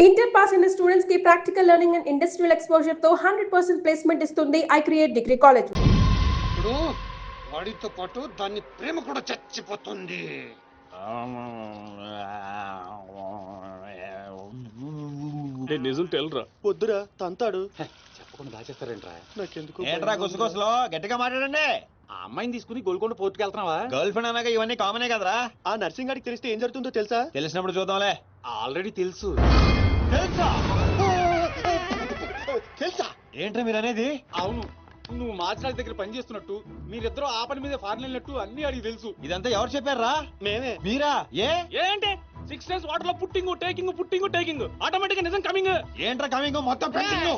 Inter pass అయిన students కి practical learning and industrial exposure తో 100% ప్లేస్మెంట్ ఇస్తుంది ఐ క్రియేట్ డిగ్రీ కాలేజ్. ఇప్పుడు వాడితో పాటు దాని ప్రేమ కూడా చచ్చిపోతుంది. నిజం తెలరా వద్దురా తంతాడు. చెప్పకుండా దాచేస్తారేంట్రా? నాకెందుకు ఏంట్రా గుసగుసలో గట్టిగా మాట్లాడండి. ఆ అమ్మాయిని తీసుకుని గోల్కొండ పోర్టుకి వెళ్తున్నావా? గర్ల్ ఫ్రెండ్ అన్నాక ఇవన్నీ కామనే కదరా. ఆ నర్సింగ్ గారికి తెలిస్తే ఏం జరుగుతుందో తెలుసా? తెలిసినప్పుడు చూద్దాంలే. ఆల్రెడీ తెలుసు. తెలుసా? ఏంట్రా మీరు అనేది? అవును, నువ్వు మార్చినాథ్ దగ్గర పని చేస్తున్నట్టు, మీరిద్దరూ ఆ పని మీద ఫారెన్ వెళ్ళినట్టు అన్ని అడిగి తెలుసు. ఇదంతా ఎవరు చెప్పారా? మేమే. మీరా? ఏంటి 6 days వాటర్ లో టేకింగ్ ఆటోమేటిక్ నిజం కమింగ్. ఏంట్రా కమింగ్ మొత్తం పెండింగ్.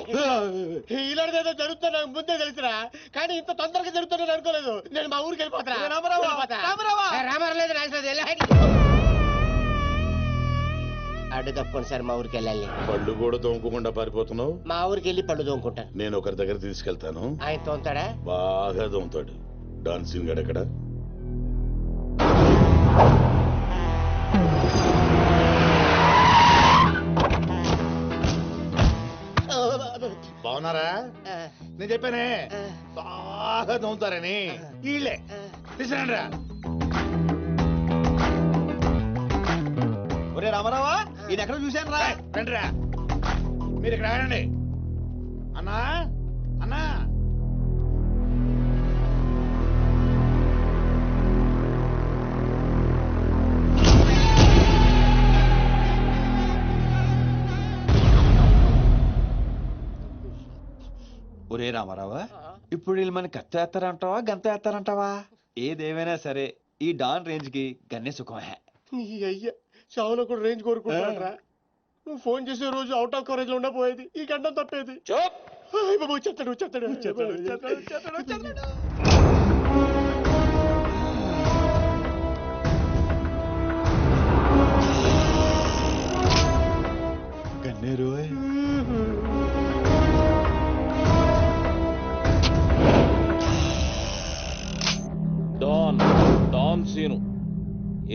ఇలాంటిదేదో జరుగుతున్నా ముందే తెలుసురా, కానీ ఇంత తొందరగా జరుగుతుందని అనుకోలేదు. నేను మా ఊరికి వెళ్ళిపోతా. రామారావు లేదు అడ్డు తప్పుకొని సార్ మా ఊరికి వెళ్ళాలి. పళ్ళు కూడా తోముకోకుండా పారిపోతున్నావు. మా ఊరికి వెళ్ళి పళ్ళు తోముకుంటాను. నేను ఒకరి దగ్గర తీసుకెళ్తాను. ఆయన తోముతాడా? బాగా తోముతాడు. డాన్సింగ్ గడెక్కడ? బాగున్నారా? నేను చెప్పానే బాగా తోముతారని. వీళ్ళే తీసుకురండి రా. ఒరే రామారావా, ఈయన ఎక్కడ చూశాను రా. రండి రా, మీరు ఇక్కడ రండి. అన్నా అన్నా, ఒరే రామారావా, ఇప్పుడు వీళ్ళు మన కత్తి వేస్తారంటావా గంత వేస్తారంటావా? ఏదేమైనా సరే ఈ డాన్ రేంజ్ కి గన్నే సుఖమే. నీ అయ్యా చావులో కూడా రేంజ్ కోరుకుంటారా? నువ్వు ఫోన్ చేసే రోజు అవుట్ ఆఫ్ కవరేజ్ లో ఉండపోయేది, ఈ గంటం తప్పేది. చెప్తాడు. గన్నే రోయ్. డాన్ సీను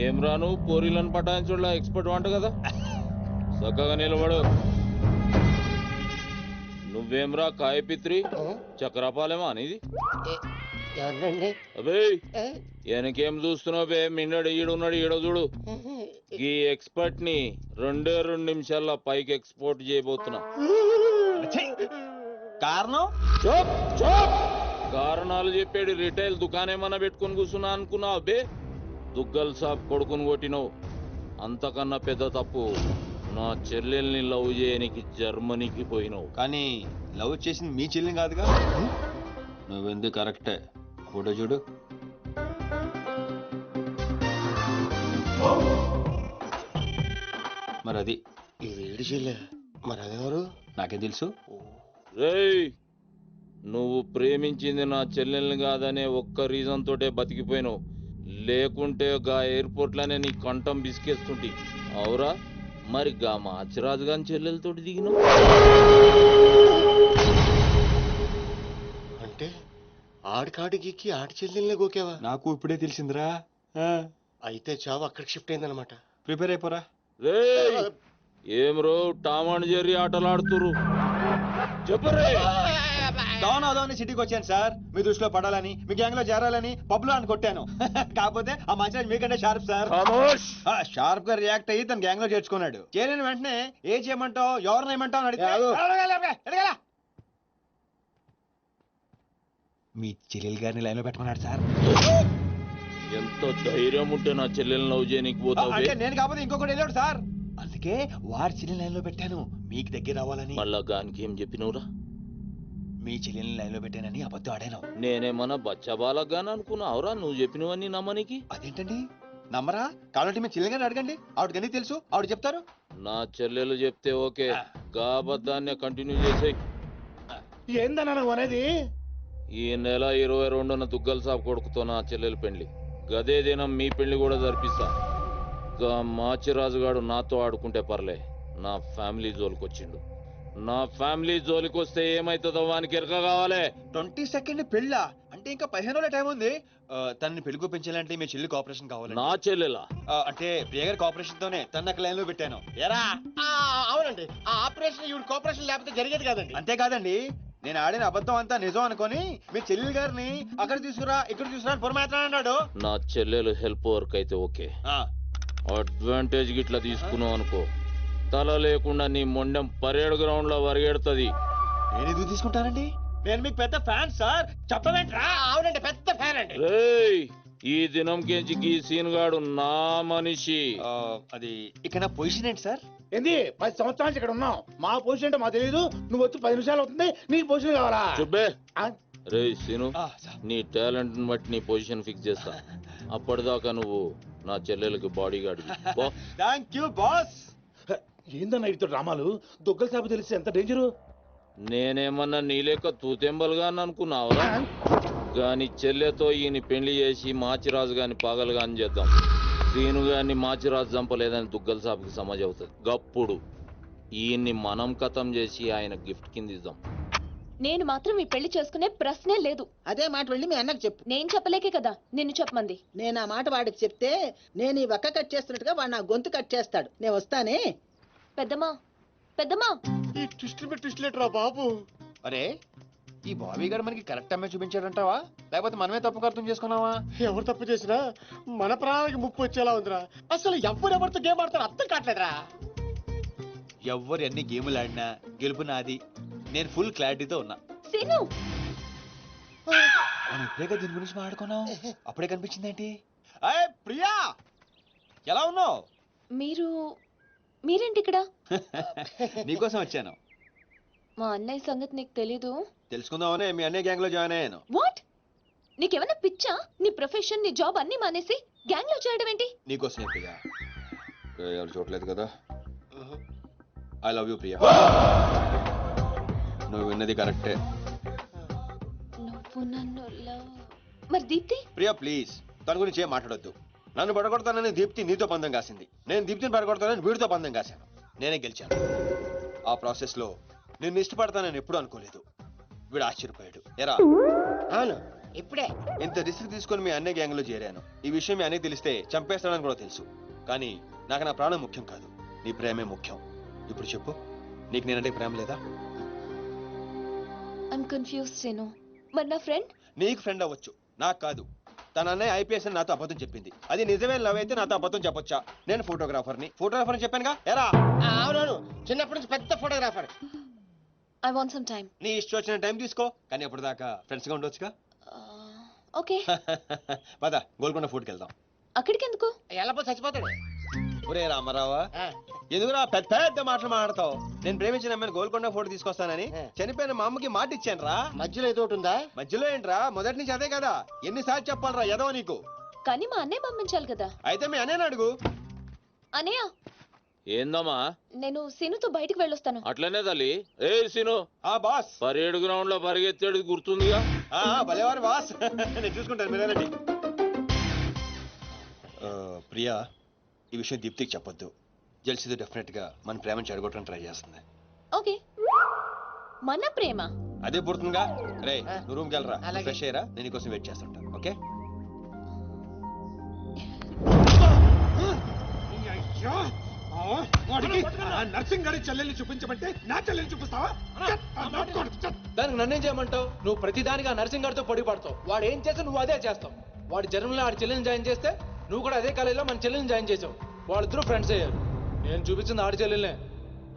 ఏం రాను పోరీలను పటాయించడంలో ఎక్స్పర్ట్ వంట కదా. చక్కగా నిలబడు. నువ్వేమ్రా కాయపిత్రి చక్రపాలేమా అనేది? ఎవరండి? అబే వెనకేం చూస్తున్నావు బే? మిన్నడు ఈడున్నాడు, ఈడో చూడు. ఈ ఎక్స్పర్ట్ ని 2 నిమిషాల్లో పైకి ఎక్స్పోర్ట్ చేయబోతున్నా. కారణం? కారణాలు చెప్పాడు. రిటైల్ దుకాణేమన్నా పెట్టుకుని కూర్చున్నా అనుకున్నావు బే? దుగ్గల్ సాబ్ కొడుకుని కొట్టినావు. అంతకన్నా పెద్ద తప్పు నా చెల్లెల్ని లవ్ చేయనికి జర్మనీకి పోయినావు. కానీ లవ్ చేసింది మీ చెల్లి కాదుగా. నువ్వెందుకు కరెక్టే. ఫోటో చూడు. మరి అది ఇది ఏడు చెల్లె, మరి అదెవరు? నాకేం తెలుసు. రేయ్, నువ్వు ప్రేమించింది నా చెల్లెల్ని కాదనే ఒక్క రీజన్ తోటే బతికిపోయినావు. లేకుంటే గా ఎయిర్పోర్ట్ లోనే నీ కంఠం బిసికేస్తుంటి. అవురా? మరి గా మాచిరాజు గాని చెల్లెలతోటి దిగినావు. అంటే ఆడికాడికి ఆడి చెల్లెల్ని గోకేవా? నాకు ఇప్పుడే తెలిసిందిరా. అయితే చావు అక్కడికి షిఫ్ట్ అయిందనమాట. ప్రిపేర్ అయిపోరా. రేయ్, ఏం రో టామ్ అండ్ జెర్రీ ఆటలాడుతురు? చెప్పరే. డాన్ అదోని సిటీకి వచ్చాను సార్, మీ దృష్టిలో పడాలని, మీ గ్యాంగ్ లో చేరాలని పబ్ లో అని కొట్టాను. కాకపోతే ఆ మంచి మీకంటే షార్ప్ సార్. షార్ప్ గా రియాక్ట్ అయ్యి తన గ్యాంగ్ లో చేర్చుకున్నాడు. చేరిన వెంటనే ఏ చేయమంటావు, ఎవరిని ఏమంటావు అని అడిగితే మీ చెల్లెలు గారిని లైన్ లో పెట్టమన్నాడు సార్. ఎంత ధైర్యం ఉంటే నా చెల్లెల్ని లవ్ చేయనికి పోతావు? అంటే నేను కాకపోతే ఇంకొకటి వెళ్ళాడు సార్, అందుకే వారి చెల్లెలు లైన్ లో పెట్టాను మీకు దగ్గర రావాలని. మళ్ళా గానికి ఏం చెప్పినవురా? మీ చెల్లెల్ని లైన్ లో పెట్టానని అబద్ధం ఆడాను. నేనేమన్నా బచ్చబాలగాని అనుకున్నావురా నువ్వు చెప్పినవన్నీ నమ్మనికి? అదేంటండి నమ్మరా? కావాలంటే మీ చెల్లెలు గారిని అడగండి, ఆవిడకి అన్నీ తెలుసు, ఆవిడ చెప్తారు. నా చెల్లెలు చెప్తే ఓకే, గా అబద్ధాన్ని కంటిన్యూ చేసే. ఏందన్నా నువ్వు అనేది? ఈ నెల 22న దుగ్గల్ సాబ్ కొడుకుతో నా చెల్లెలు పెళ్లి. గదే దినం మీ పెళ్లి కూడా జరిపిస్తా. గా మాచిరాజుగాడు నాతో ఆడుకుంటే పర్లే, నా ఫ్యామిలీ జోలికొచ్చిండు. నా ఫ్యామిలీ జోలికి వస్తే ఏమైతుందో వానికి ఎరక కావాలి. 22nd పెళ్ళా? అంటే అంటే ఇంకా 15 రోజుల టైం ఉంది. తనని పెళ్లి చూపించాలంటే మీ చెల్లి కోఆపరేషన్ కావాలి. నా చెల్లెలా? అంటే ప్రియ గారి కోఆపరేషన్ తోనే తన లైన్ లో పెట్టాను. ఎరా అవునండి, ఆ ఆపరేషన్ ఈవిడ కోఆపరేషన్ లేకపోతే జరిగేది కాదండి. అంతేకాదండి, నేను ఆడిన అబద్ధం అంతా నిజం అనుకొని మీ చెల్లెలు గారిని అక్కడ తీసుకురా ఇక్కడ తీసుకురా అని పురమాత్రాడు. నా చెల్లెలు హెల్ప్ వర్క్ అయితే ఓకే. అడ్వాంటేజ్ గిట్లా తీసుకున్నావు అనుకో, తల లేకుండా నీ మొండెం పరేడ్ గ్రౌండ్ లో వరిగెడుతుంది. నేను ఎందుకు తీసుకుంటానండి? నేను మీకు పెద్ద ఫ్యాన్ సార్, చెప్పవేంట్రా? అవునండి, పెద్ద ఫ్యాన్ అండి. రేయ్, ఈ దినం కెంచి ఈ సీన్ గాడు నా మనిషి. అది ఇక నా పొజిషన్ ఏంటి సార్? ఏంది 10 సంవత్సరాల నుంచి ఇక్కడ ఉన్నాం, మా పొజిషన్ అంటే మాకు తెలియదు. నువ్వు వచ్చి 10 నిమిషాలు అవుతుంది, నీకు పొజిషన్ కావాలా? చుబ్బే. ఆ? రేయ్ సీను, నీ టాలెంట్ బట్టి నీ పొజిషన్ ఫిక్స్ చేస్తా. అప్పటిదాకా నువ్వు నా చెల్లెలకి bodyguard. Thank you boss. ఏందన్న ఇటు డ్రామాలు? దొగ్గల సాబు తెలిసి ఎంత డేంజరు. నేనేమన్నా నీ లెక్క తూతెంబలుగా అనుకున్నావురా? గాని చెల్లెతో ఈయన పెళ్లి చేసి మాచిరాజు గాని పాగలు గాని చేద్దాం. సీను గాని మాచిరాజు చంపలేదని దుగ్గల సాపుకి సమాజ్ అవుతుంది. గప్పుడు ఈయన్ని మనం కథం చేసి ఆయన గిఫ్ట్ కింద ఇద్దాం. నేను మాత్రం ఈ పెళ్లి చేసుకునే ప్రశ్నే లేదు. అదే మాట వెళ్ళి మీ అన్నకు చెప్పు. నేను చెప్పలేకే కదా నిన్ను చెప్పమంది. నేను ఆ మాట వాడికి చెప్తే నేను ఈ వక్క కట్ చేస్తున్నట్టుగా వాడు నా గొంతు కట్ చేస్తాడు. నేను వస్తానే. పెద్దమ్మా, పెద్దమ్మా. ఈ ట్విస్ట్ లేటరా బాబు. అరే, ఈ బాబీ గారు మనకి కరెక్ట్ అమ్మాయి చూపించాడంటావా, లేకపోతే మనమే తప్పు అర్థం చేసుకున్నావా? ఎవరు తప్పు చేసినా మన ప్రాణానికి ముప్పు వచ్చేలా ఉందిరా. అసలు ఎవరెవరితో గేమ్ ఆడతారు అర్థం కావట్లేదురా. ఎవరు ఎన్ని గేములు ఆడినా గెలుపు నాది. నేను ఫుల్ క్లారిటీతో ఉన్నా. సీను, మనం ఇప్పుడే దీని గురించి మాట్లాడుకున్నాం, అప్పుడే కనిపించింది ఏంటి? అయ్యే ప్రియా, ఎలా ఉన్నావు? మీరేంటి ఇక్కడ? నీకోసం వచ్చాను. మా అన్నయ్య సంగతి నీకు తెలీదు? తెలుసుకుందామనే మీ అన్నయ్య గ్యాంగ్ లో జాయిన్ అయ్యాను. వాట్? నీకేమైనా పిచ్చా? నీ ప్రొఫెషన్, నీ జాబ్ అన్ని మానేసి గ్యాంగ్ లో చేయడం ఏంటి? నీకోసం ప్రియా. ఎవరు చూడలేదు కదా. I love you Priya. నువ్వు విన్నది కరెక్టే. నువ్వు నన్ను లవ్. మరి దీప్తి? ప్రియా ప్లీజ్, తన గురించి ఏం మాట్లాడొద్దు. నన్ను పడగొడతానని దీప్తి నీతో పందెం కాసింది. నేను దీప్తిని పడగొడతానని వీడితో పందెం కాశాను. నేనే గెలిచాను. ఆ ప్రాసెస్ లో నిన్ను ఇష్టపడతానని ఎప్పుడు అనుకోలేదు. వీడు ఆశ్చర్యపోయాడు. ఎరా? అవును, ఇప్పుడే ఇంత రిస్క్ తీసుకొని మీ అన్నయ్య గ్యాంగ్ లో చేరాను. ఈ విషయం మీ అన్నయ్య తెలిస్తే చంపేస్తాడని కూడా తెలుసు. కానీ నాకు నా ప్రాణం ముఖ్యం కాదు, నీ ప్రేమే ముఖ్యం. ఇప్పుడు చెప్పు, నీకు నేనంటే ప్రేమ లేదా? I'm confused Seenu. మరి నా ఫ్రెండ్? నీకు ఫ్రెండ్ అవ్వచ్చు, నాకు కాదు. తన అన్నయ్య ఐపీఎస్ అని నాతో అబద్ధం చెప్పింది. అది నిజమే లవ్ అయితే నాతో అబద్ధం చెప్పొచ్చా? నేను ఫోటోగ్రాఫర్ని చెప్పానుగా. ఎరా? అవునవును, చిన్నప్పటి నుంచి పెద్ద photographer. I want some time. నీ ఇష్టం వచ్చిన టైం తీసుకో, కానీ అప్పటిదాకా ఫ్రెండ్స్ గా ఉండొచ్చుగా. ఓకే. పద, గోల్కొండ ఫుడ్కి వెళ్దాం. అక్కడికి ఎందుకు? ఎలా చచ్చిపోతాడు. ఒరే రామారావా, ఎందుకురా పెద్ద పెద్ద మాటలు మాట్లాడతావు? నేను ప్రేమించిన అమ్మాయిని గోల్కొండ ఫోటో తీసుకొస్తానని చనిపోయిన మా అమ్మకి మాట ఇచ్చాను రా. మధ్యలో ఏదో ఒకటి ఉందా? మధ్యలో ఏంట్రా, మొదటి నుంచి అదే కదా. ఎన్నిసార్లు చెప్పాలరా ఎదవ నీకు? కానీ మా అన్నయ్య పంపించాలి కదా. అయితే మీ అన్నయ్యని అడుగు. అన్నయ్య, ఏందమ్మా? నేను సీనుతో బయటికి వెళ్ళొస్తాను. అట్లనే తల్లి. ఏ సీను, ఆ బాస్ పరేడ్ గ్రౌండ్ లో పరిగెత్తాడు గుర్తుందిగా? భలేవారు బాస్. నేను చూసుకుంటాను, మీరేనండి. ప్రియా, ఈ విషయం దీప్తికి చెప్పొద్దు. జెల్సీతో డెఫినెట్ గా మన ప్రేమను చెడగొట్టడానికి ట్రై చేస్తుంది. ఓకే. మన ప్రేమ అదే పుడుతుందిగా. రే, నువ్వు రూమ్కి వెళ్ళరా, ఫ్రెష్ అయ్యరా, నేను నీకోసం వెయిట్ చేస్తుంటా. ఓకే? నర్సింగ్ గారి చెల్లెల్ని చూపించమంటే నా చెల్లెల్ని చూపిస్తావా? దానికి నన్నేం చేయమంటావు? నువ్వు ప్రతిదానికి ఆ నర్సింగ్ గారితో పొడి పడతావు. వాడు ఏం చేస్తే నువ్వు అదే చేస్తావు. వాడి జన్మలో ఆడి చెల్లెల్ని జాయిన్ చేస్తే నువ్వు కూడా అదే కాలేజీలో మన చెల్లెల్ని జాయిన్ చేసావు. వాళ్ళిద్దరూ ఫ్రెండ్స్ అయ్యారు. నేను చూపించింది ఆడి చెల్లెల్నే.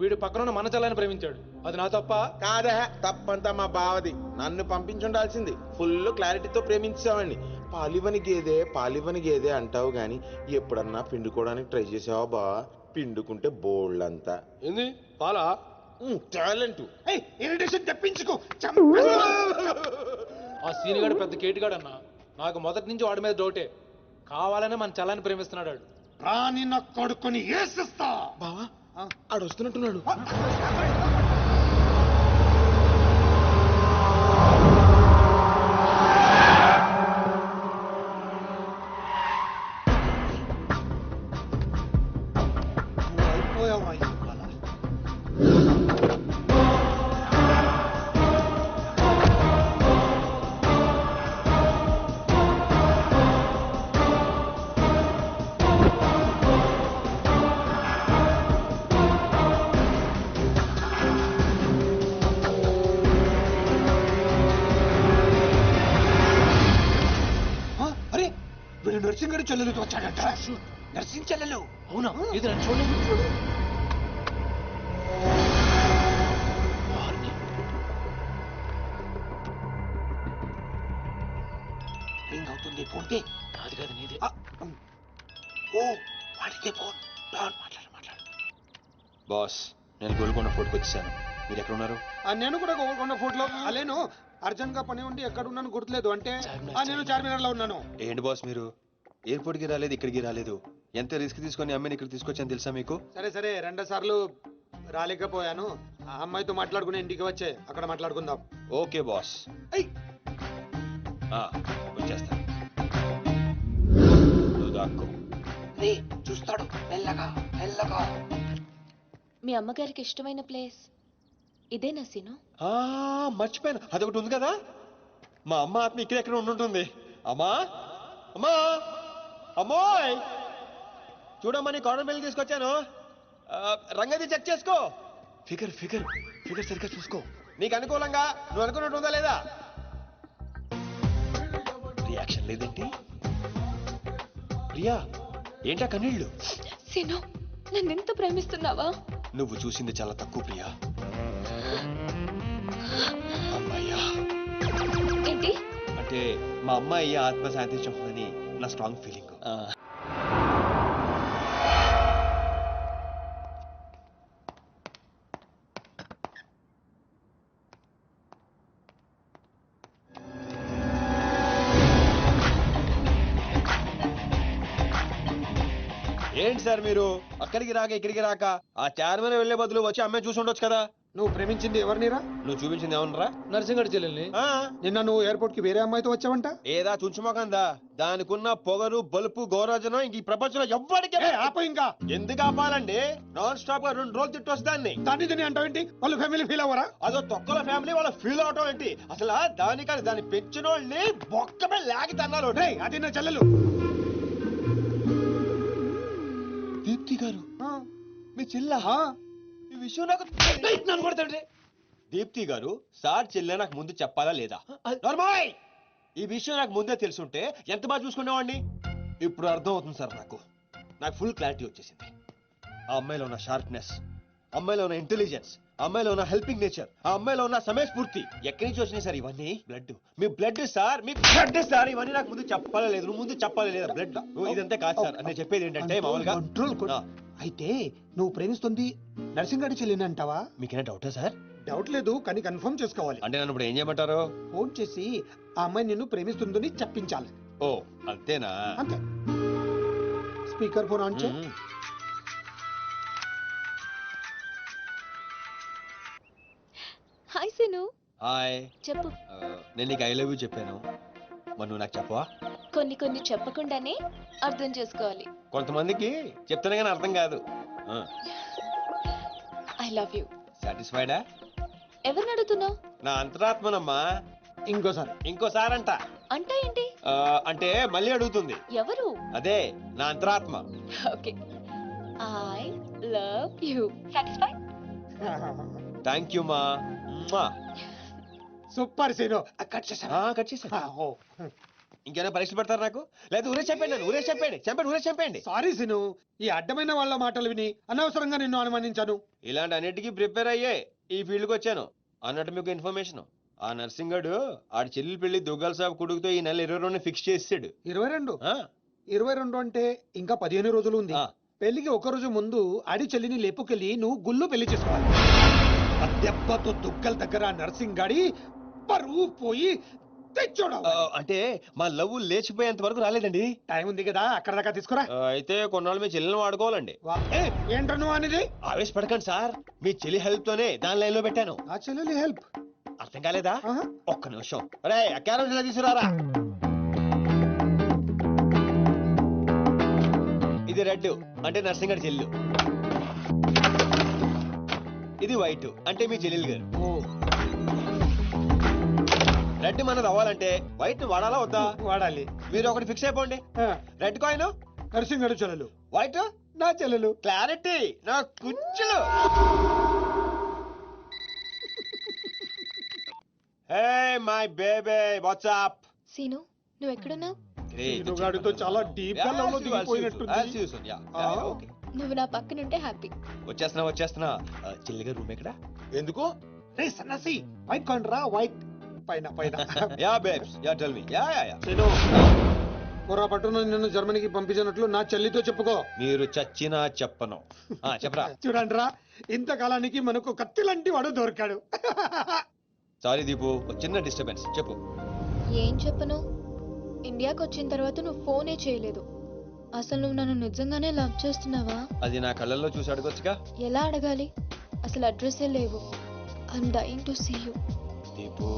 వీడు పక్కన మన చెల్లెని ప్రేమించాడు. అది నా తప్ప కాదా? తప్పంతా మా బావది. నన్ను పంపించుండాల్సింది. ఫుల్ క్లారిటీతో ప్రేమించావండి. పాలివని గేదే అంటావు గాని ఎప్పుడన్నా పిండుకోవడానికి ట్రై చేసావా బా? పిండుకుంటే బోల్డ్ ఏంది పాలా? టాలెంట్. ఇరిటేషన్ తెప్పించుకో. ఆ సీనిగాడు పెద్ద కేటుగాడు అన్న. నాకు మొదటి నుంచి వాడి మీద డౌటే. కావాలనే మన చెల్లని ప్రేమిస్తున్నాడు. రాని నా కొడుకుని ఏసిస్తా. బావా ఆడు వస్తున్నట్టున్నాడు. చెల్లెలతో వచ్చాడంట నర్సింగ్ చెల్లెలు. అవునా? ఇది నన్ను చూడలేదు. రింగ్ అవుతుంది. ఫోన్ పే కాదు కాదు నీదే. ఓ వాడికే ఫోన్. మాట్లాడు. బాస్, నేను గోల్కొండ ఫోర్ట్కి వచ్చేసాను. మీరు ఎక్కడ ఉన్నారు? నేను కూడా గోల్కొండ ఫోర్ట్లో అలేను. అర్జెంట్ గా పని ఉండి ఎక్కడ ఉన్నాను గుర్తులేదు. అంటే నేను చార్మినార్ లో ఉన్నాను. ఏంటి బాస్ మీరు ఎయిర్పోర్ట్కి రాలేదు, ఇక్కడికి రాలేదు. ఎంత రిస్క్ తీసుకొని అమ్మాయిని ఇక్కడ తీసుకొచ్చాను తెలుసా మీకు? సరే 2 సార్లు రాలేకపోయాను. ఆ అమ్మాయితో మాట్లాడుకుని ఇంటికి వచ్చే అక్కడ మాట్లాడుకుందాం. ఓకే బాస్, వచ్చేస్తా. నువ్వు దాక్కో. చూస్తాడు మెల్లగా. మీ అమ్మగారికి ఇష్టమైన ప్లేస్ ఇదేనా సీను? మర్చిపోయాను, అదొకటి ఉంది కదా. మా అమ్మ ఆత్మ ఇక్కడ ఉండుంటుంది. అమ్మా అమ్మా అమ్మోయ్, చూడమ్మా నీ కాటన్ బిల్ తీసుకొచ్చాను. రంగది చెక్ చేసుకో. ఫిగర్ సరిగ్గా చూసుకో. నీకు అనుకూలంగా నువ్వు అనుకున్నట్టు ఉందా లేదా? రియాక్షన్ లేదేంటి? ప్రియా, ఏంటా కన్నీళ్ళు? సీను, నన్నెంత ప్రేమిస్తున్నావా? నువ్వు చూసింది చాలా తక్కువ ప్రియా. అమ్మాయ్యా ఏంటి? అంటే మా అమ్మాయి ఆత్మ శాంతించుకుందని నా స్ట్రాంగ్ ఫీలింగ్. ఏంటి సార్ మీరు అక్కడికి రాక ఇక్కడికి రాక ఆ చార్మినార్ వెళ్లే బదులు వచ్చి అమ్మాయి చూసి ఉండొచ్చు కదా. నువ్వు ప్రేమించింది ఎవరినిరా? నువ్వు చూపించింది ఏమన్నారా? నర్సింగడి చెల్లెల్ని. నిన్న నువ్వు ఎయిర్పోర్ట్ కి వేరే అమ్మాయితో వచ్చావంట. ఏదా చుంచుమోకందా? దానికున్న పొగరు బలుపు గౌరవజనం ఇంక ఈ ప్రపంచంలో ఎవ్వడికి. ఆప ఇంకా ఎందుకు ఆపాలండి? నాన్ స్టాప్ గా 2 రోజులు తిట్టొచ్చు దాన్ని. దాన్ని అంటావేంటి? వాళ్ళు ఫ్యామిలీ ఫీల్ అవ్వరా? అదో తొక్కల ఫ్యామిలీ వాళ్ళ ఫీల్ అవటం ఏంటి? అసలు దానికని దాన్ని పెంచిన వాళ్ళని బొక్కమే లాగి తన్నారు. అది నా చెల్లెలు దీప్తి గారు. మీ చెల్ల ఈ విషయం నాకు నన్ను కొడతాడు. దీప్తి గారు, సార్ చెల్లె నాకు ముందు చెప్పాలా లేదా? నార్మల్, ఈ విషయం నాకు ముందే తెలుసుంటే ఎంత బాగా చూసుకునేవాడిని. ఇప్పుడు అర్థం అవుతుంది సార్. నాకు ఫుల్ క్లారిటీ వచ్చేసింది. ఆ అమ్మాయిలో ఉన్న షార్ప్నెస్, అమ్మాయిలో ఉన్న ఇంటెలిజెన్స్, అమ్మాయిలో ఉన్న హెల్పింగ్ నేచర్, ఆ అమ్మాయిలో ఉన్న సమయస్ఫూర్తి ఎక్కడి నుంచి వచ్చినాయి సార్ ఇవన్నీ? బ్లడ్, మీ బ్లడ్ సార్, మీ బ్లడ్ సార్. ఇవన్నీ నాకు ముందు చెప్పాలా లేదు? నువ్వు ముందు చెప్పాలి లేదా? బ్లడ్ ఇదంతా కాదు సార్. నేను చెప్పేది ఏంటంటే మామూలుగా అయితే నువ్వు ప్రేమిస్తుంది నర్సింగడి చెల్లిని అంటావా? మీకేనా డౌటా సార్? డౌట్ లేదు, కానీ కన్ఫర్మ్ చేసుకోవాలి. అంటే నన్ను ఇప్పుడు ఏం చేయమంటారు? ఫోన్ చేసి ఆ అమ్మాయి నిన్ను ప్రేమిస్తుందని చెప్పించాలి. ఓ అంతేనా? అంతే. స్పీకర్ ఫోన్ ఆన్ చే. హాయ్ సీను. హాయ్. చెప్పు. నేను నీకు ఐ లవ్ యూ చెప్పాను, మరి నువ్వు నాకు చెప్పవా? కొన్ని చెప్పకుండానే అర్థం చేసుకోవాలి. కొంతమందికి చెప్తానే కానీ అర్థం కాదు. I love you. సాటిస్ఫైడా? ఎవరిని అడుగుతున్నావు? నా అంతరాత్మనమ్మా. ఇంకోసారి అంట. అంటే ఏంటి? అంటే మళ్ళీ అడుగుతుంది. ఎవరు? అదే నా అంతరాత్మ. Okay, I love you. Satisfy? Thank you మా. Super scene. కట్ చేసా. ఇంకేమైనా పరీక్షలు పెడతారు నాకు? లేదు ఊరే చెప్పండి. సారీ సీను, ఈ అడ్డమైన వాళ్ళ మాటలు విని అనవసరంగా నిన్ను అనుమానించాను. ఇలాంటి అన్నిటికీ ప్రిపేర్ అయ్యే ఈ ఫీల్డ్కి వచ్చాను. అన్నట్టు మీకు ఇన్ఫర్మేషన్, ఆ నర్సింగడు ఆడి చెల్లి పెళ్లి దుగ్గాల సాబ్ కొడుకుతో ఈ నెల 22 ఫిక్స్ చేసాడు. 22 అంటే ఇంకా 15 రోజులు ఉంది. పెళ్లికి ఒక రోజు ముందు ఆడి చెల్లిని లేపుకెళ్ళి నువ్వు గుళ్ళు పెళ్లి చేసుకోవాలి. దెబ్బతో దుగ్గల దగ్గర నర్సింగ్ గాడి పరువు పోయి తెచ్చోడం. అంటే మా లవ్ లేచిపోయేంత వరకు రాలేదండి. టైం ఉంది కదా, అక్కడ దాకా తీసుకురా. అయితే కొన్నాళ్ళు మీ చెల్లెని వాడుకోవాలండి. ఏంటను అనేది? ఆవేశపడకండి సార్, మీ చెల్లి హెల్ప్ తోనే దాని లైన్ లో పెట్టాను. ఆ చెల్లెలి హెల్ప్ అర్థం కాలేదా? ఒక్క నిమిషం. అరే క్యారెట్ తీసుకురారా. ఇది రెడ్ అంటే నర్సింగడి చెల్లు, ఇది వైట్ అంటే మీ చెల్లెలు గారు. రెడ్ మనది అవ్వాలంటే వైట్ వాడాలా వద్దా? వాడాలి. మీరు ఒకటి ఫిక్స్ అయిపోండి. రెడ్ కాయిన్ నర్సింగడి చెల్లెలు, వైట్ నా చెల్లెలు. క్లారిటీ నా కుచ్చులు. Hey my baby, what's up? Seenu, నువ్వు ఎక్కడున్నావు? సీనుగాడితో చాలా డీప్ గా లవ్ లో దిగిపోయినట్టుంది. నువ్వు నా పక్కనుంటే హ్యాపీ. వచ్చేస్తున్నా చిల్లిగా రూమ్ ఎక్కడ? ఎందుకు? రే సన్నాసి వైట్ కొండ్రా వైట్ పైన పైన. Ya babes ya tell me. Ya ya ya. Seenu పొరపాటున నిన్ను జర్మనీకి పంపించినట్లు నా చెల్లితో చెప్పుకో. మీరు చచ్చినా చెప్పను. చెప్పరా. చూడండిరా ఇంతకాలానికి మనకు కత్తి లాంటి వాడు దొరికాడు. సారీ దీపు, ఒక చిన్న డిస్టర్బెన్స్. చెప్పు. ఏం చెప్పను? ఇండియాకి వచ్చిన తర్వాత నువ్వు ఫోనే చేయలేదు. అసలు నువ్వు నన్ను నిజంగానే లవ్ చేస్తున్నావా? అది నా కళ్ళల్లో చూసి అడగొచ్చుగా. ఎలా అడగాలి? అసలు అడ్రస్సే లేవు. I'm dying to see you. Deepu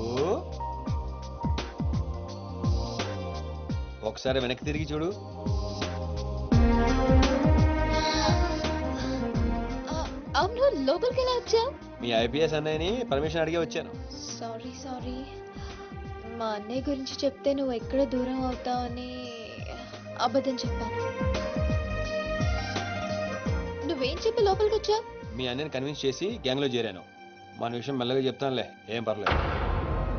ఒకసారి వెనక్కి తిరిగి చూడు. అవును, లోపలికి ఎలా వచ్చావు? మీ ఐపీఎస్ అన్నయ్యని పర్మిషన్ అడిగి వచ్చాను. సారీ. మా అన్నయ్య గురించి చెప్తే నువ్వు ఎక్కడ దూరం అవుతావని అబద్ధం చెప్పాను. నువ్వేం చెప్పి లోపలికి వచ్చావు? మీ అన్నయ్యని కన్విన్స్ చేసి గ్యాంగ్ లో చేరాను. మన విషయం మెల్లగా చెప్తానులే, ఏం పర్లేదు.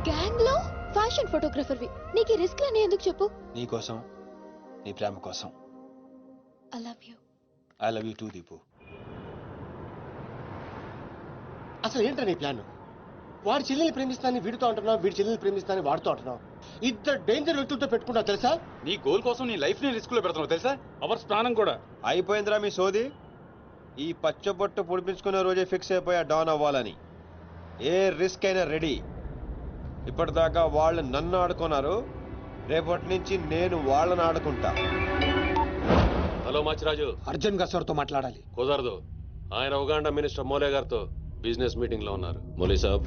గ్యాంగ్ లో ఫ్యాషన్ ఫోటోగ్రఫర్వి, నీకు రిస్క్ అని ఎందుకు చెప్పు? నీ కోసం, నీ ప్రేమ కోసం. I love you. I love you two Deepu. అసలు ఏంటో నీ ప్లాన్? వాడి చెల్లెల్ని ప్రేమిస్తానని వీడితో అంటున్నావు, వీడి చెల్లెల్ని ప్రేమిస్తానని వాడితో అంటున్నావు. ఇద్దరు డేంజర్ వ్యక్తులతో పెట్టుకున్నావు తెలుసా? నీ గోల్ కోసం నీ లైఫ్ ని రిస్క్ లో పెడుతున్నావు తెలుసా? అవర్స్ ప్రాణం కూడా. అయిపోయిందిరా మీ సోది. ఈ పచ్చబొట్టు పొడిపించుకునే రోజే ఫిక్స్ అయిపోయా డాన్ అవ్వాలని. ఏ రిస్క్ అయినా రెడీ. ఇప్పటిదాకా వాళ్ళు నన్ను ఆడుకున్నారు, రేపటి నుంచి నేను వాళ్ళని ఆడుకుంటా. హలో మాచిరాజు, అర్జున్ గా సార్తో మాట్లాడాలి. కుదరదు. ఆయన ఉగాండా మినిస్టర్ మోలే గారితో బిజినెస్ మీటింగ్ లో ఉన్నారు. మోలీ సాబ్,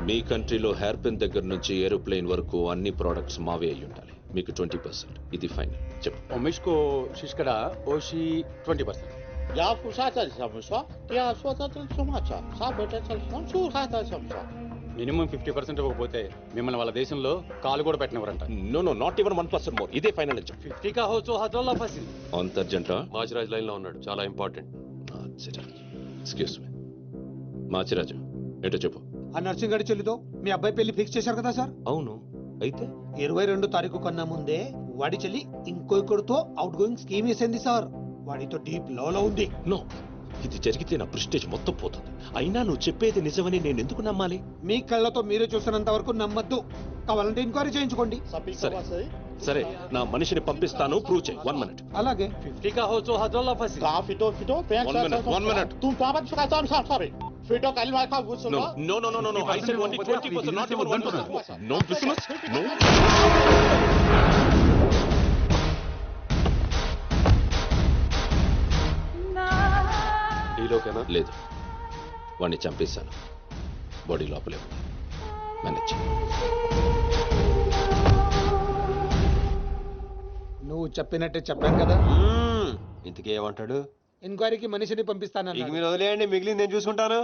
మీ కంట్రీలో హెయిర్ పిన్ దగ్గర నుంచి ఏరోప్లేన్ వరకు అన్ని ప్రోడక్ట్స్ మావే అయి ఉండాలి. మీకు 20%. ఇది ఫైన్. చెప్పు. ఒమిష్కో శిష్కడ ఓషి 20%. యా పుషాచా సమస్య యా స్వతంత్ర సమాచా సాబెటచల్ సంసూహాతా సమస్య. మినిమం 50% ఇవ్వకపోతే మిమ్మల్ని వాళ్ళ దేశంలో కాలు కూడా పెట్టనివ్వరంట. No not even 1% more. ఇదే ఫైనల్ అని చెప్పు. 50 కా హో తో హజల్లా ఫసి. అంత అర్జెంటా? మాచిరాజ్ లైన్ లో ఉన్నాడు, చాలా ఇంపార్టెంట్. Excuse me. మాచిరాజు ఏంటో చెప్పు. ఆ నర్సింగ్ గడి చెల్లితో మీ అబ్బాయి పెళ్లి ఫిక్స్ చేశారు కదా సార్? అవును. అయితే 22 తారీఖు కన్నా ముందే వాడి చెల్లి ఇంకొకరితో అవుట్ గోయింగ్ స్కీమ్ వేసింది సార్. వాడితో డీప్ లో ఉంది. నో, ఇది జరిగితే నా ప్రెస్టేజ్ మొత్తం పోతుంది. అయినా నువ్వు చెప్పేది నిజమని నేను ఎందుకు నమ్మాలి? మీ కళ్ళతో మీరే చూసినంత వరకు నమ్మద్దు. కావాలంటే ఎంక్వైరీ చేయించుకోండి. సరే, నా మనిషిని పంపిస్తాను, ప్రూవ్ చేయి. 1 minute. అలాగే. 50 కా హో తో హజల్లా ఫసి. కా ఫిటో ఫిటో పెన్ 1 minute. తుమ్ పాపట్ ఫకాతం సారీ. ఫిటో కలిమా కా గుర్సులో. No. I said only 20%, not even 1%. No business. No. ఈలోకేనా? లేదు, వాడిని చంపేశాను. బాడీ లోపలే ఉంది. మేనేజ్. నువ్వు చెప్పినట్టే చెప్పాను కదా. ఇంతకీ ఏమంటాడు? ఎంక్వైరీకి మనిషిని పంపిస్తాను. ఇక మీరు వదిలేయండి, మిగిలింది నేను చూసుకుంటాను.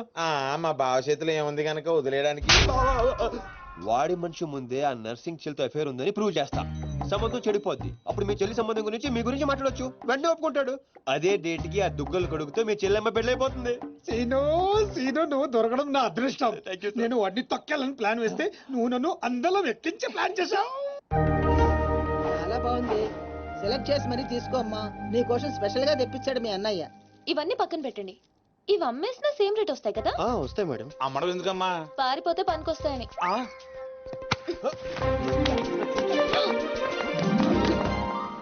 మా బావ చేతిలో ఏముంది కనుక వదిలేయడానికి. వాడి మనిషి ముందే ఆ నర్సింగ్ చెల్లితో అఫేర్ ఉందని ప్రూవ్ చేస్తా. సంబంధం చెడిపోద్ది. అప్పుడు మీ చెల్లి సంబంధం గురించి మీ గురించి మాట్లాడొచ్చు. వెంటనే ఒప్పుకుంటాడు. అదే డేట్ కి ఆ దుగ్గలు కొడుకుతో మీ చెల్లెమ్మ పెళ్ళైపోతుంది. సీను నువ్వు దొరకడం నా అదృష్టం. నేను వాడిని తొక్కాలని ప్లాన్ వేస్తే నువ్వు నన్ను అందలో ఎక్కించి ప్లాన్ చేశావు. చాలా బాగుంది. సెలెక్ట్ చేసి మరీ తీసుకో అమ్మా. నీ కోసం స్పెషల్ గా తెప్పించాడు మీ అన్నయ్య. ఇవన్నీ పక్కన పెట్టండి. ఇవి అమ్మేసిన సేమ్ రేట్ వస్తాయి కదా? వస్తాయి మేడం. అమ్మడం ఎందుకమ్మా? పారిపోతే పనికొస్తాయని.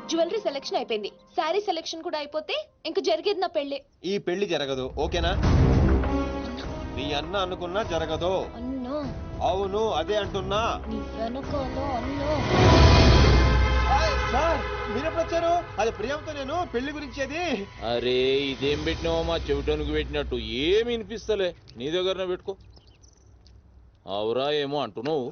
జ్యువెలరీ సెలెక్షన్ అయిపోయింది. శారీ సెలెక్షన్ కూడా అయిపోతే ఇంక జరిగేది నా పెళ్లి. ఈ పెళ్లి జరగదు, ఓకేనా? నీ అన్న అనుకున్నా జరగదు. అన్నో. అవును, అదే అంటున్నా. నీ వెనకాల అన్నో. సార్ మీరెప్పుడు వచ్చారు? అది ప్రియాంతో నేను పెళ్లి గురించి. అది అరే, ఇదేం పెట్టినావో మా చెవిటానికి పెట్టినట్టు ఏమి వినిపిస్తలే. నీ దగ్గరనే పెట్టుకో. అవురా ఏమో అంటున్నావు.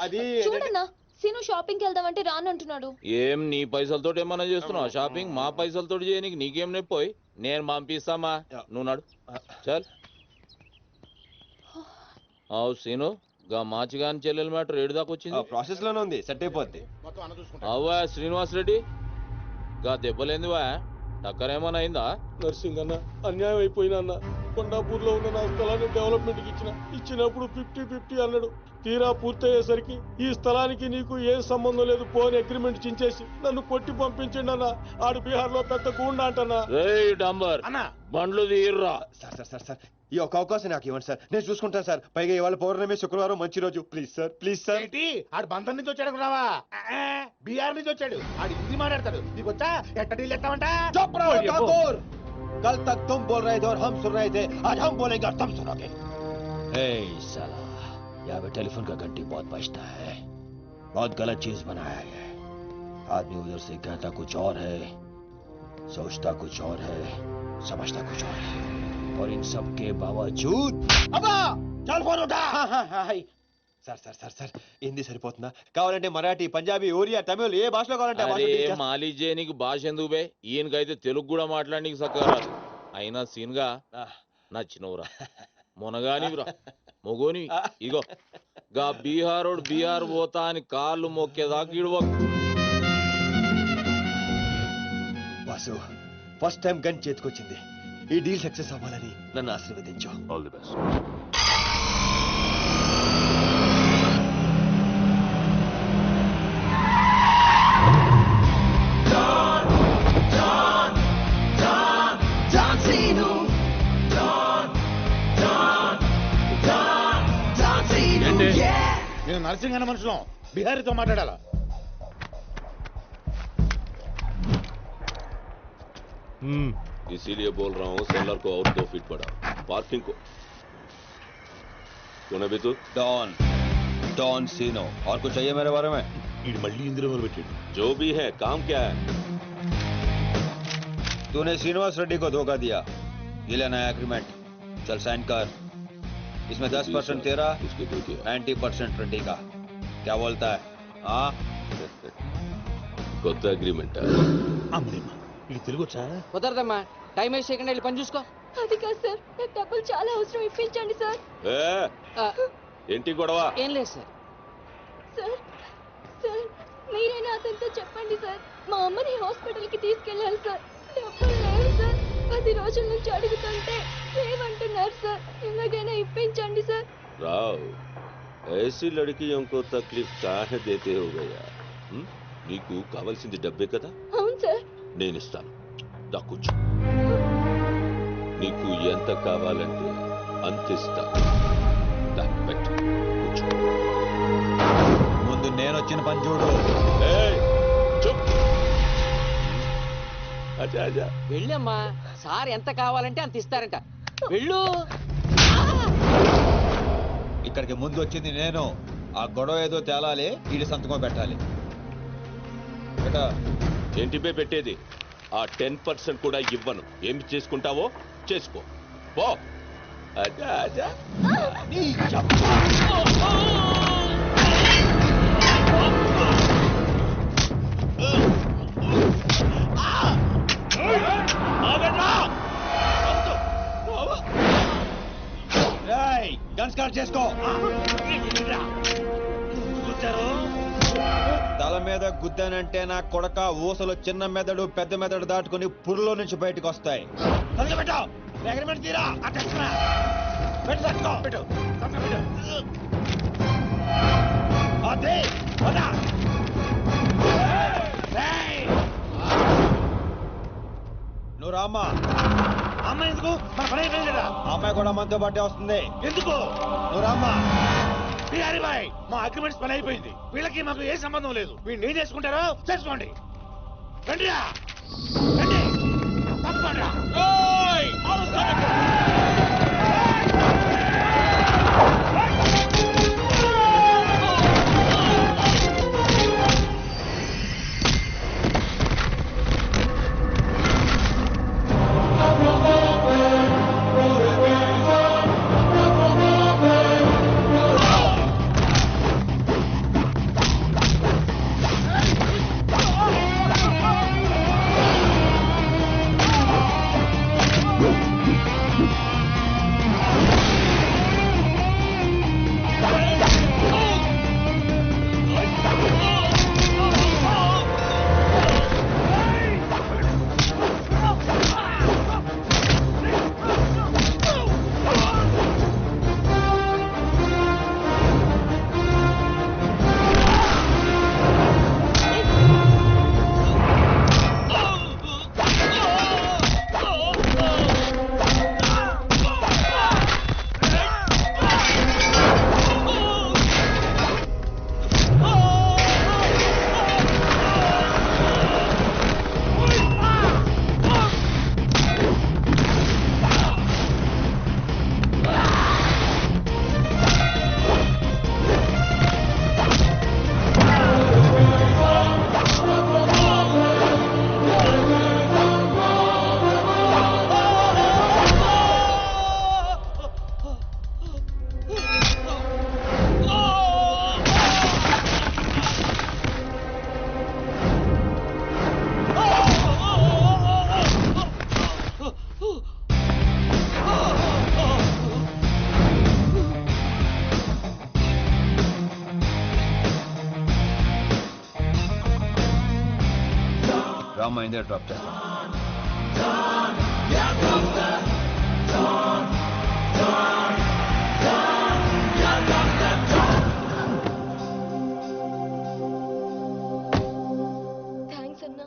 అది చూడన్నా, సీను షాపింగ్కి వెళ్దామంటే రానంటున్నాడు. ఏం నీ పైసలతో ఏమన్నా చేస్తున్నావు షాపింగ్? మా పైసలతో చేయనీకి నీకేం నొప్పోయి? నేను పంపిస్తామా, నువ్వు నాడు. చల్. అవు సీను, గా మాచిగాని చెల్లెల మ్యాటర్ ఏడు దాకా వచ్చింది? ప్రాసెస్ లోనే ఉంది, సెట్ అయిపోద్ది. అవ్వా శ్రీనివాస్ రెడ్డి, గా దెబ్బలేందివా? టక్కరేమన్నా అయిందా? నర్సింగ్ అన్న, అన్యాయం అయిపోయినా అన్న. కొండాపూర్లో ఉన్న నా స్థలాన్ని డెవలప్మెంట్కి ఇచ్చినప్పుడు 50-50 అన్నాడు. తీరా పూర్తయ్యేసరికి ఈ స్థలానికి నీకు ఏం సంబంధం లేదు పోని అగ్రిమెంట్ చించేసి నన్ను కొట్టి పంపించండి అన్న. ఆడు బీహార్ లో పెద్ద గూండా అంటన్నా. డాంబర్ బండ్లు తీర్రా. సార్ ఈ ఒక్క అవకాశం నాకు ఇవ్వండి సార్, నేను చూసుకుంటాను సార్. పైగా ఇవాళ పౌర్ణమి, శుక్రవారం మంచి రోజు. Please sir. ఏంటి ఆడు బంధం నుంచి వచ్చాడు రావా? బీహార్ నుంచి వచ్చాడు. ఆడు హిందీ మాట్లాడతాడు. నీకు వచ్చా ఎట్ట డీల్ ఎత్తామంట? कल तक तुम बोल रहे थे और हम सुन रहे थे, आज हम बोलेंगे और तुम सुनोगे. साला यहाँ पे टेलीफोन का घंटी बहुत बजता है. बहुत गलत चीज बनाया है. आदमी उधर से कहता कुछ और है, सोचता कुछ और है, समझता कुछ और है, और इन सब के बावजूद అబ్బా చల్ ఫోన్ ఉఠా. సార్ హిందీ సరిపోతుందా? కావాలంటే మరాఠీ, పంజాబీ, ఒరియా, తమిళ్ ఏ భాషలో కావాలంటే ఆ భాషలో అరే teach చేస్తా. మాలిజే నీకు భాష ఎందుకు బే? ఈయనకైతే తెలుగు కూడా మాట్లాడనీకి సక్కగా రాదు. అయినా సీన్గా నచ్చినవురా, మొనగానివిరా, మొగోని. ఇగో గా బీహారోడు బీహార్ పోతా అని కాళ్ళు మొక్కేదాకా ఇడవకు. వాసు ఫస్ట్ టైం గన్ చేతికొచ్చింది. ఈ డీల్ సక్సెస్ అవ్వాలని నన్ను ఆశీర్వదించు. All the best. నేను నర్సింగ్ అన్న మనుషులం బిహారీతో మాట్లాడాలా? इसीलिए बोल रहा हूँ सेलर को और 2 फीट बढ़ा, पार्किंग को. कौन है तू? डॉन सीनो. और कुछ चाहिए मेरे बारे में? मल्ली इंदिरा में बैठे. जो भी है काम क्या है? तूने श्रीनिवास रेड्डी को धोखा दिया. ये लेना है एग्रीमेंट. चल साइन कर. इसमें 10% तेरा, 90% रेड्डी का. क्या बोलता है? हाँ కొత్త అగ్రిమెంట్. అమ్మా ఇది తెలుగు వచ్చా? కుదరదమ్మా, టైం వేస్ట్ చేయకుండా వెళ్ళి పని చూసుకో. అది కాదు సార్, నాకు డబ్బులు చాలా అవసరం, ఇప్పించండి సార్. ఏంటి గొడవ? ఏం లేదు సార్. సార్ మీరైనా అతనితో చెప్పండి సార్, మా అమ్మని హాస్పిటల్కి తీసుకెళ్ళాలి సార్. డబ్బులు లేవు సార్, 10 రోజుల నుంచి అడుగుతుంటే లేవంటున్నారు సార్. ఎలాగైనా ఇప్పించండి సార్. రావ్ ऐसी लड़कियों को तकलीफ काहे देते हो गया? నీకు కావాల్సింది డబ్బే కదా? అవును సార్. నేను ఇస్తాను, దా కూర్చో. నీకు ఎంత కావాలంటే అంత ఇస్తా. దా పెట్టు, కూర్చో. ముందు నేను వచ్చిన పని చూడు. చూప్. అచ్చా అచ్చా వెళ్ళమ్మా, సార్ ఎంత కావాలంటే అంత ఇస్తారంట. వెళ్ళు. ఇక్కడికి ముందు వచ్చింది నేను. ఆ గొడవ ఏదో తేలాలి, వీడి సంతకం పెట్టాలి. ఏంటి పే పెట్టేది? ఆ 10% కూడా ఇవ్వను. ఏమి చేసుకుంటావో చేసుకో పో. అచ్చా అచ్చా. గన్ స్టార్ట్ చేసుకో. తల మీద గుద్దానంటే నా కొడక ఊసలు చిన్న మెదడు పెద్ద మెదడు దాటుకుని పురులో నుంచి బయటకు వస్తాయి. నువ్వు రామ్మా. అమ్మ ఎందుకు? మన పని అయిపోయిందా? అమ్మాయి కూడా మనతో పాటే వస్తుంది. ఎందుకు? నువ్వు రామ్మా. బిహారీ బాయ్, మా అగ్రిమెంట్స్ పని అయిపోయింది. వీళ్ళకి మాకు ఏ సంబంధం లేదు. వీళ్ళు ఏం చేసుకుంటారో చేసుకోండి. రండిరా, రండి, తప్పకుండా. రామ్మ ఇందే డ్రాప్ చేస్తాను. థ్యాంక్స్ అన్నా.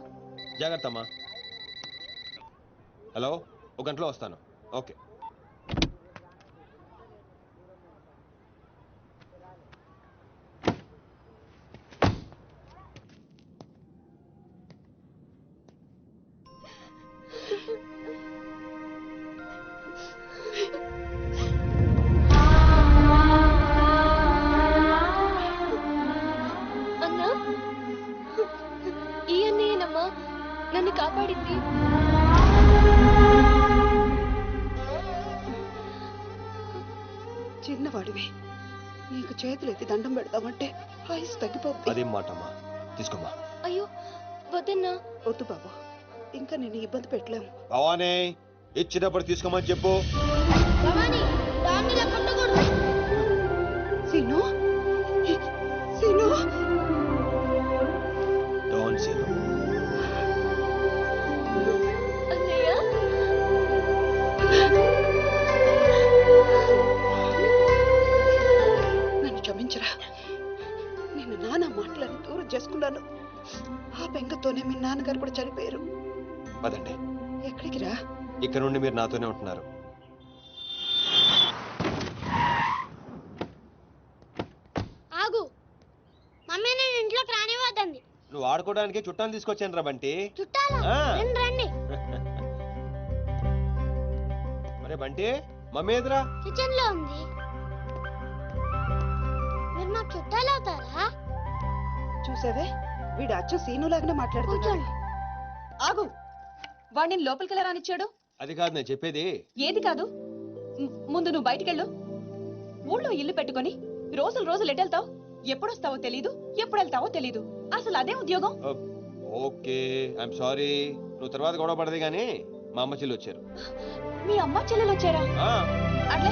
జాగ్రత్త అమ్మా. హలో, ఒక గంటలో వస్తాను. ఓకే. అన్నా, ఈ అన్నయ్యనమ్మా నన్ను కాపాడింది. చిన్నవాడివి, నీకు చేతులెత్తి దండం పెడతామంటే ఆయుస్ తగ్గిపోతుంది. అదేం మాటమ్మా, తీసుకోమ్మా. అయ్యో వద్దన్నా. వద్దు బాబు, ఇంకా నేను ఇబ్బంది పెట్టలేము. భవానీ, ఇచ్చినప్పుడు తీసుకోమని చెప్పు. సీను, సీను, డోంట్ సీను. అన్నయ్య, నన్ను క్షమించరా. నేను నాన్న మాటలను దూరం చేసుకున్నాను. ఆ బెంగతోనే మీ నాన్నగారు కూడా చనిపోయారు. పదండి. ఎక్కడికి రా? ఇక్కడ నుండి మీరు నాతోనే ఉంటున్నారు. ఆగు, మమ్మీ నేను ఇంట్లోకి రానివ్వద్దండి. నువ్వు ఆడుకోవడానికి చుట్టాలు తీసుకొచ్చాను రా బంటి. చుట్టాలా? ఆ. రండి. మరే బంటి, మమ్మీ ఎదురా? కిచెన్ లో ఉంది. మీరు నాకు చుట్టాలు అవుతారా? చూసావే, వీడు అచ్చ సీనులాగానే మాట్లాడుతున్నాడు. ఆగు, వాడిని లోపలికి ఎలా రానిచ్చాడు? అది కాదు నేను చెప్పేది. ఏది కాదు? ముందు నువ్వు బయటికెళ్ళు. ఊళ్ళో ఇల్లు పెట్టుకొని రోజులు రోజులు ఎటెళ్తావు? ఎప్పుడొస్తావో తెలీదు, ఎప్పుడు వెళ్తావో తెలీదు. అసలు అదే ఉద్యోగం. Okay, I'm sorry. నువ్వు తర్వాత గొడవ పడదు కానీ మా అమ్మ చెల్లి వచ్చారు. మీ అమ్మ చెల్లెలు వచ్చారా? అట్లే.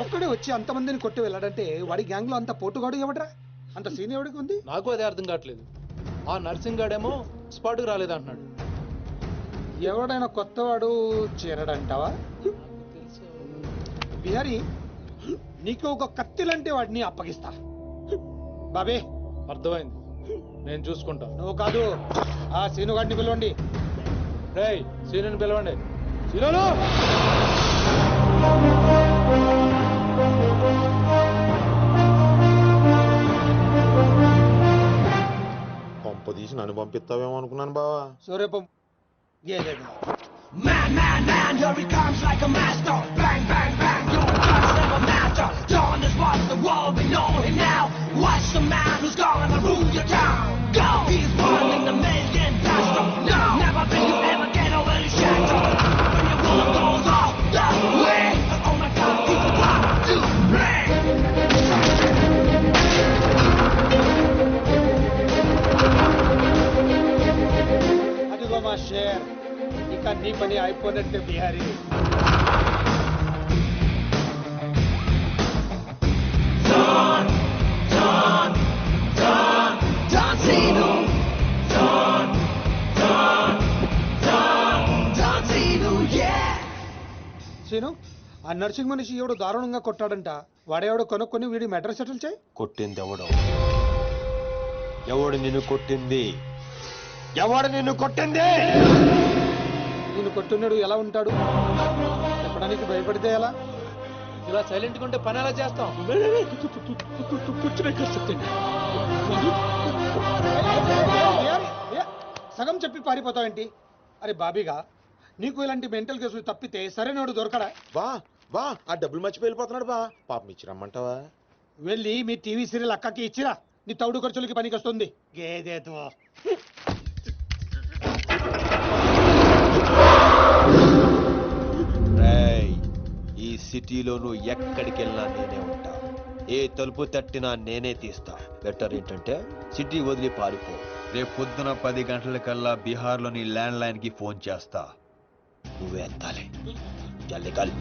ఒక్కడే వచ్చి అంతమందిని కొట్టి వెళ్ళాడంటే వాడి గ్యాంగ్ లో అంత పోటుగాడు ఎవడరా? అంత సీన్ ఎవడికి ఉంది? నాకు అదే అర్థం కావట్లేదు. ఆ నర్సింగ్ గాడేమో స్పాట్కి రాలేదంటున్నాడు. ఎవడైనా కొత్తవాడు చేరడంటావా? బిహారీ, నీకు ఒక కత్తిలంటే వాడిని అప్పగిస్తా. బాబే, అర్థమైంది, నేను చూసుకుంటా. నువ్వు కాదు, ఆ సీనుగాడిని పిలవండి. రేయ్, సీనుని పిలవండి. సీనులు! పంప తీసి నన్ను పంపిస్తావేమో అనుకున్నాను బావా. సూర్యపం Man, man, man, here he comes like a master. Bang, bang, bang, your guns never matter. Dawn is what the world, we know him now. Watch the man who's gonna rule your town. Go! He's one in a million faster. No! Never will you ever get over his shadow. When your world goes off the way. Oh my God, he's about to break. అదిగో మా share, ఇక నీ పని అయిపోయినట్టే Bihari. Scene, ఆ nursing మనిషి ఎవడు దారుణంగా కొట్టాడంట. వాడేవాడు కొనుక్కొని వీడి మెడ్రస్ సెటిల్ చేయి. కొట్టింది ఎవడు? ఎవడు నిన్ను కొట్టింది? ఎవడు నిన్ను కొట్టింది? నిన్ను కొట్టున్నాడు ఎలా ఉంటాడు? చెప్పడానికి భయపడితే ఎలా? ఇలా సైలెంట్ గా ఉంటే పని ఎలా చేస్తాం? సగం చెప్పి పారిపోతావేంటి? అరే బాబీగా, నీకు ఇలాంటి మెంటల్ కేసులు తప్పితే సరైనోడు దొరకడా? బా బా, ఆ డబ్బులు మర్చిపోయి వెళ్ళిపోతున్నాడు బా. పాపం ఇచ్చిరమ్మంటావా? వెళ్ళి మీ టీవీ సీరియల్ అక్కకి ఇచ్చిరా. నీ తౌడు ఖర్చులకి పనికి వస్తుంది. గేదేతో ఈ సిటీలో నువ్వు ఎక్కడికి వెళ్ళినా నేనే ఉంటా. ఏ తలుపు తట్టినా నేనే తీస్తా. బెటర్ ఏంటంటే సిటీ వదిలి పారిపో. రేపు పొద్దున 10 గంటలకల్లా బీహార్లోని ల్యాండ్ లైన్ కి ఫోన్ చేస్తా. నువ్వే ఎత్తాలి. చల్ నికల్.